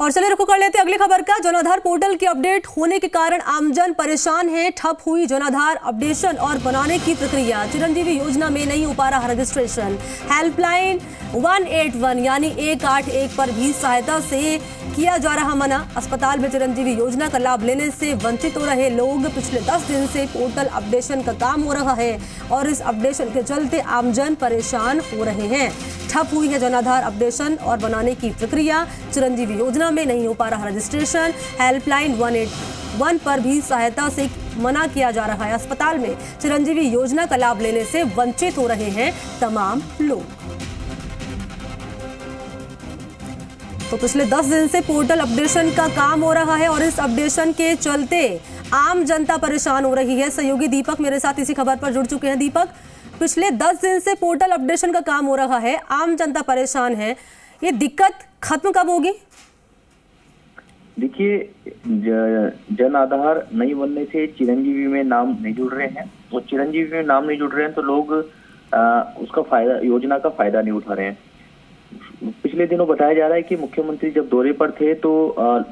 और चलिए रुको कर लेते हैं अगली खबर का। जन आधार पोर्टल के अपडेट होने के कारण आमजन परेशान है। ठप हुई जन आधार अपडेशन और बनाने की प्रक्रिया। चिरंजीवी योजना में नहीं हो पा रहा रजिस्ट्रेशन। हेल्पलाइन 181 यानी 181 पर भी सहायता से किया जा रहा मना। अस्पताल में चिरंजीवी योजना का लाभ लेने से वंचित हो रहे लोग। पिछले 10 दिन से पोर्टल अपडेशन का काम हो रहा है और इस अपडेशन के चलते आमजन परेशान हो रहे हैं। ठप हुई है जन आधार अपडेशन और बनाने की प्रक्रिया। चिरंजीवी योजना में नहीं हो पा रहा रजिस्ट्रेशन। हेल्पलाइन 181 पर भी सहायता से मना किया जा रहा है। अस्पताल में चिरंजीवी योजना का लाभ लेने से वंचित हो रहे हैं तमाम लोग। तो पिछले 10 दिन से पोर्टल अपडेशन का काम हो रहा है और इस अपडेशन के चलते आम जनता परेशान हो रही है। सहयोगी दीपक मेरे साथ इसी खबर पर जुड़ चुके हैं। दीपक, पिछले 10 दिन से पोर्टल अपडेशन का काम हो रहा है, आम जनता परेशान है, ये दिक्कत खत्म कब होगी? देखिए, जन आधार नहीं बनने से चिरंजीवी में नाम नहीं जुड़ रहे हैं और चिरंजीवी में नाम नहीं जुड़ रहे हैं तो लोग उसका फायदा, योजना का फायदा नहीं उठा रहे हैं। पिछले दिनों बताया जा रहा है कि मुख्यमंत्री जब दौरे पर थे तो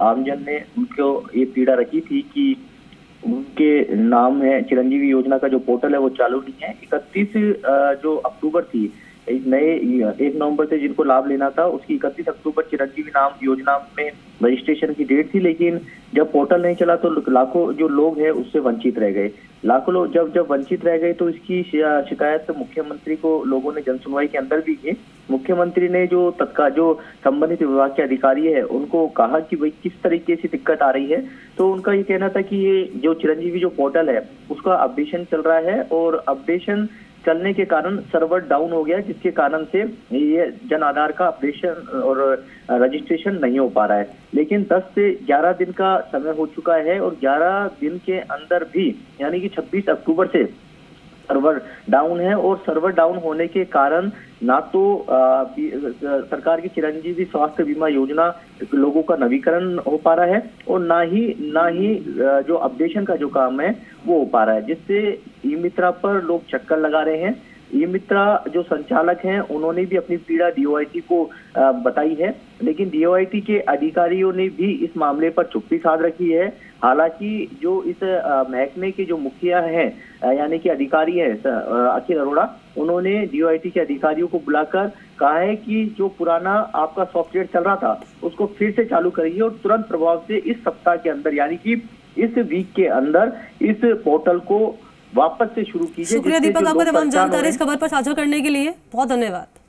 आमजन ने उनको ये पीड़ा रखी थी कि उनके नाम है चिरंजीवी योजना का जो पोर्टल है वो चालू नहीं है। 31 जो अक्टूबर थी, नए 1 नवंबर से जिनको लाभ लेना था उसकी 31 अक्टूबर चिरंजीवी नाम योजना में रजिस्ट्रेशन की डेट थी, लेकिन जब पोर्टल नहीं चला तो लाखों जो लोग हैं उससे वंचित रह गए। लाखों लोग जब वंचित रह गए तो इसकी शिकायत मुख्यमंत्री को लोगों ने जनसुनवाई के अंदर भी की। मुख्यमंत्री ने जो तत्काल जो संबंधित विभाग के अधिकारी है उनको कहा कि भाई किस तरीके से दिक्कत आ रही है, तो उनका ये कहना था कि ये जो चिरंजीवी जो पोर्टल है उसका अपडेशन चल रहा है और अपडेशन चलने के कारण सर्वर डाउन हो गया, जिसके कारण से ये जन आधार का अपडेशन और रजिस्ट्रेशन नहीं हो पा रहा है। लेकिन 10 से 11 दिन का समय हो चुका है और 11 दिन के अंदर भी यानी कि 26 अक्टूबर से सर्वर डाउन है और सर्वर डाउन होने के कारण ना तो सरकार की चिरंजीवी स्वास्थ्य बीमा योजना लोगों का नवीकरण हो पा रहा है और ना ही जो अपडेशन का जो काम है वो हो पा रहा है, जिससे ई मित्रा पर लोग चक्कर लगा रहे हैं। ई मित्रा जो संचालक हैं उन्होंने भी अपनी पीड़ा डीओआईटी को बताई है, लेकिन डीओआईटी के अधिकारियों ने भी इस मामले पर चुप्पी साध रखी है। हालांकि जो इस महकमे के जो मुखिया हैं यानी कि अधिकारी है अखिल अरोड़ा, उन्होंने डीओआईटी के अधिकारियों को बुलाकर कहा है कि जो पुराना आपका सॉफ्टवेयर चल रहा था उसको फिर से चालू करिए और तुरंत प्रभाव से इस सप्ताह के अंदर यानी कि इस वीक के अंदर इस पोर्टल को वापस से शुरू कीजिए। शुक्रिया दीपक, आपका तमाम जानकारी इस खबर पर साझा करने के लिए बहुत धन्यवाद।